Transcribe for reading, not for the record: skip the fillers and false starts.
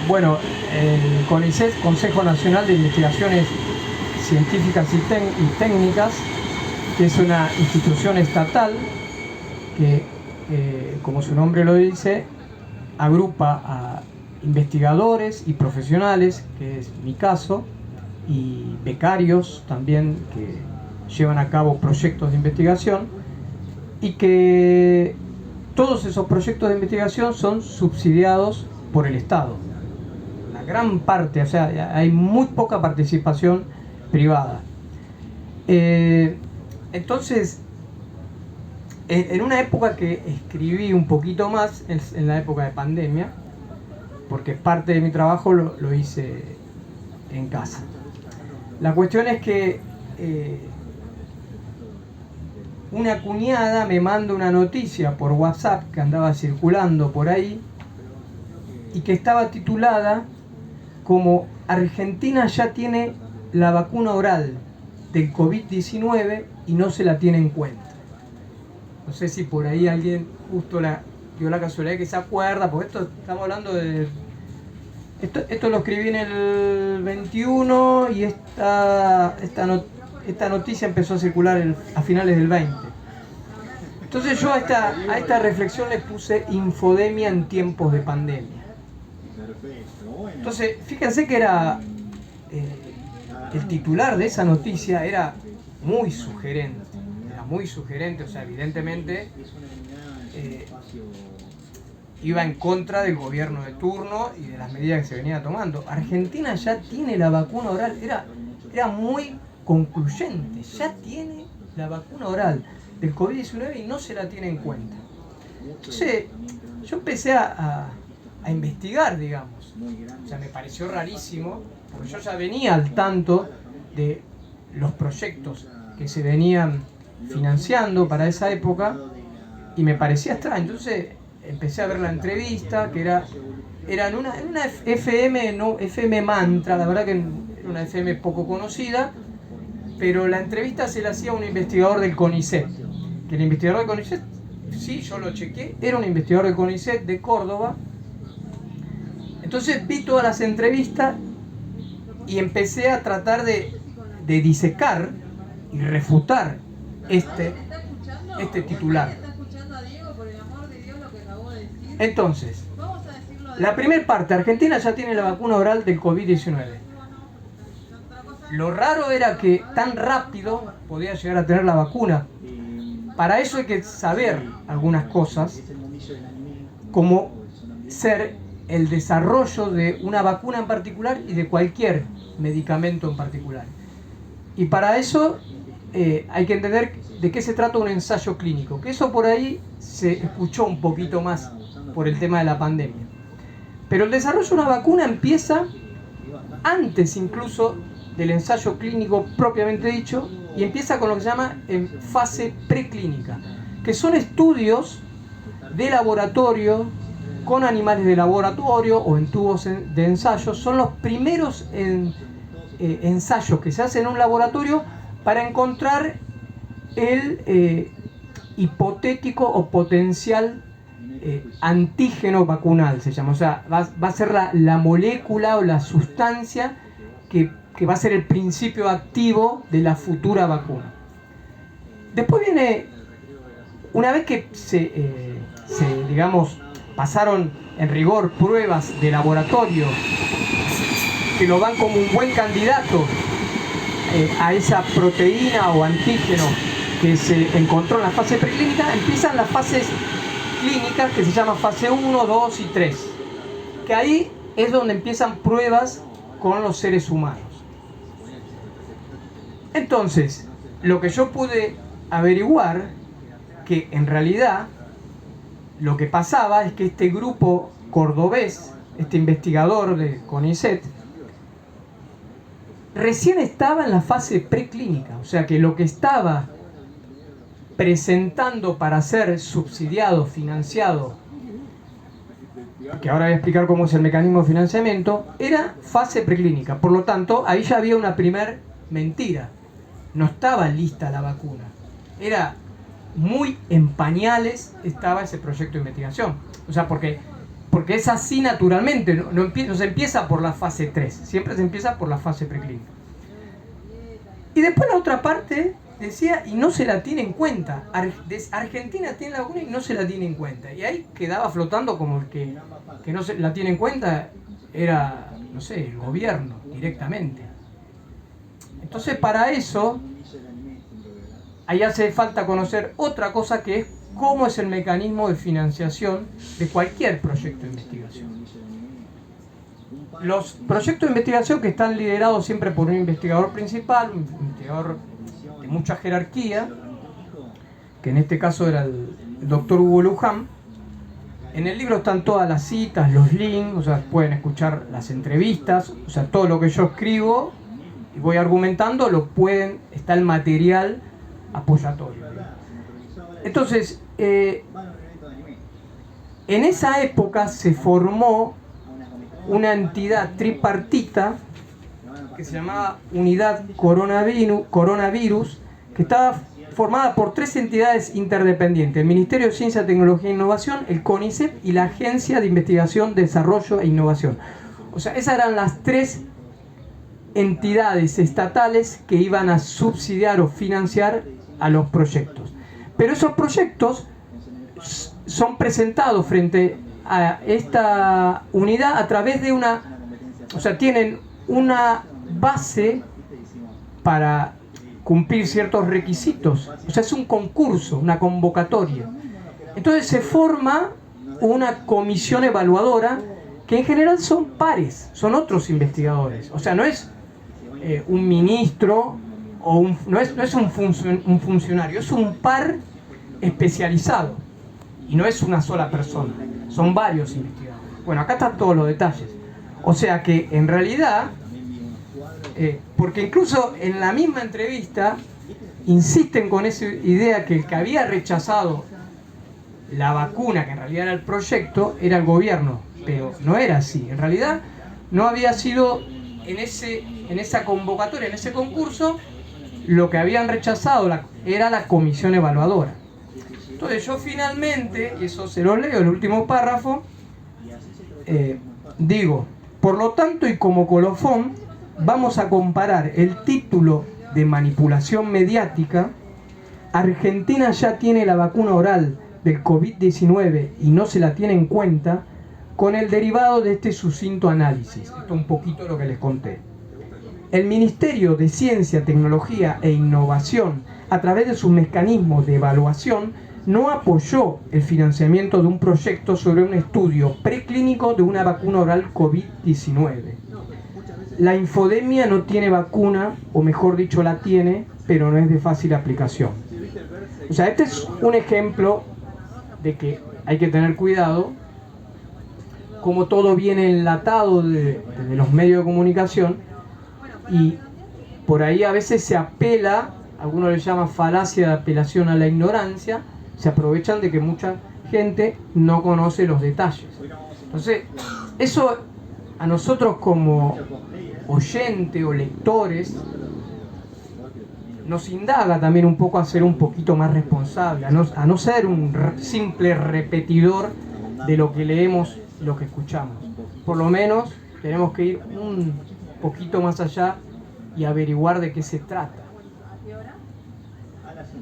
Bueno, el CONICET, Consejo Nacional de Investigaciones Científicas y Técnicas, que es una institución estatal que, como su nombre lo dice, agrupa a investigadores y profesionales, que es mi caso, y becarios también que llevan a cabo proyectos de investigación, y que todos esos proyectos de investigación son subsidiados por el Estado. La gran parte, o sea, hay muy poca participación privada. Entonces, en una época que escribí un poquito más, en la época de pandemia, porque parte de mi trabajo lo hice en casa. La cuestión es que una cuñada me manda una noticia por WhatsApp que andaba circulando por ahí y que estaba titulada como Argentina ya tiene la vacuna oral del COVID-19 y no se la tiene en cuenta. No sé si por ahí alguien justo dio la casualidad que se acuerda, porque esto estamos hablando de... Esto lo escribí en el 21 y esta noticia empezó a circular a finales del 20. Entonces yo a esta reflexión le puse infodemia en tiempos de pandemia. Entonces, fíjense que era el titular de esa noticia era muy sugerente. Era muy sugerente, o sea, evidentemente iba en contra del gobierno de turno y de las medidas que se venían tomando. Argentina ya tiene la vacuna oral, era muy concluyente, ya tiene la vacuna oral del COVID-19 y no se la tiene en cuenta. Entonces, yo empecé a investigar, digamos. O sea, me pareció rarísimo, porque yo ya venía al tanto de los proyectos que se venían financiando para esa época y me parecía extraño. Entonces empecé a ver la entrevista, que era en una FM, no, FM Mantra, la verdad que era una FM poco conocida, pero la entrevista se la hacía a un investigador del CONICET, que el investigador del CONICET, sí, yo lo chequé, era un investigador del CONICET de Córdoba. Entonces vi todas las entrevistas y empecé a tratar de disecar y refutar este titular. Entonces, la primera parte, Argentina ya tiene la vacuna oral del COVID-19. Lo raro era que tan rápido podía llegar a tener la vacuna. Para eso hay que saber algunas cosas, como ser el desarrollo de una vacuna en particular y de cualquier medicamento en particular. Y para eso hay que entender de qué se trata un ensayo clínico, que eso por ahí se escuchó un poquito más por el tema de la pandemia. Pero el desarrollo de una vacuna empieza antes incluso del ensayo clínico propiamente dicho, y empieza con lo que se llama en fase preclínica, que son estudios de laboratorio con animales de laboratorio o en tubos de ensayo. Son los primeros ensayos que se hacen en un laboratorio para encontrar el hipotético o potencial antígeno vacunal, se llama. O sea, va a ser la molécula o la sustancia que va a ser el principio activo de la futura vacuna. Después viene, una vez que digamos, pasaron en rigor pruebas de laboratorio que lo dan como un buen candidato a esa proteína o antígeno que se encontró en la fase preclínica, empiezan las fases clínicas que se llaman fase 1, 2 y 3, que ahí es donde empiezan pruebas con los seres humanos. Entonces, lo que yo pude averiguar, que en realidad lo que pasaba es que este grupo cordobés, este investigador de CONICET, recién estaba en la fase preclínica, o sea que lo que estaba presentando para ser subsidiado, financiado, que ahora voy a explicar cómo es el mecanismo de financiamiento, era fase preclínica. Por lo tanto, ahí ya había una primer mentira. No estaba lista la vacuna. Era muy en pañales estaba ese proyecto de investigación. O sea, porque porque es así naturalmente, no se empieza por la fase 3, siempre se empieza por la fase preclínica. Y después la otra parte decía, y no se la tiene en cuenta. Argentina tiene la vacuna y no se la tiene en cuenta. Y ahí quedaba flotando como el que no se la tiene en cuenta era, no sé, el gobierno directamente. Entonces para eso, ahí hace falta conocer otra cosa, que es cómo es el mecanismo de financiación de cualquier proyecto de investigación. Los proyectos de investigación que están liderados siempre por un investigador principal, un investigador de mucha jerarquía, que en este caso era el doctor Hugo Luján. En el libro están todas las citas, los links, o sea, pueden escuchar las entrevistas, o sea, todo lo que yo escribo y voy argumentando, está el material apoyatorio. Entonces, en esa época se formó una entidad tripartita que se llamaba Unidad Coronavirus, que estaba formada por 3 entidades interdependientes: el Ministerio de Ciencia, Tecnología e Innovación, el CONICET y la Agencia de Investigación, Desarrollo e Innovación. O sea, esas eran las 3 entidades estatales que iban a subsidiar o financiar a los proyectos. Pero esos proyectos son presentados frente a esta unidad a través de tienen una base para cumplir ciertos requisitos. O sea, es un concurso, una convocatoria. Entonces se forma una comisión evaluadora que en general son pares, son otros investigadores. O sea, no es un ministro o no es un funcionario, es un par especializado. Y no es una sola persona, son varios investigadores. Bueno, acá están todos los detalles. O sea que en realidad, porque incluso en la misma entrevista insisten con esa idea que el que había rechazado la vacuna, que en realidad era el proyecto, era el gobierno. Pero no era así. En realidad no había sido en esa convocatoria, en ese concurso, lo que habían rechazado era la comisión evaluadora. Entonces yo finalmente, y eso se lo leo, el último párrafo, digo: por lo tanto, y como colofón, vamos a comparar el título de manipulación mediática, Argentina ya tiene la vacuna oral del COVID-19 y no se la tiene en cuenta, con el derivado de este sucinto análisis. Esto es un poquito lo que les conté. El Ministerio de Ciencia, Tecnología e Innovación, a través de sus mecanismos de evaluación, no apoyó el financiamiento de un proyecto sobre un estudio preclínico de una vacuna oral COVID-19. La infodemia no tiene vacuna, o mejor dicho, la tiene, pero no es de fácil aplicación. O sea, este es un ejemplo de que hay que tener cuidado, como todo viene enlatado de los medios de comunicación, y por ahí a veces se apela, algunos le llaman falacia de apelación a la ignorancia, se aprovechan de que mucha gente no conoce los detalles. Entonces, eso a nosotros como oyente o lectores nos indaga también un poco a ser un poquito más responsable, a no ser un simple repetidor de lo que leemos, lo que escuchamos. Por lo menos tenemos que ir un poquito más allá y averiguar de qué se trata.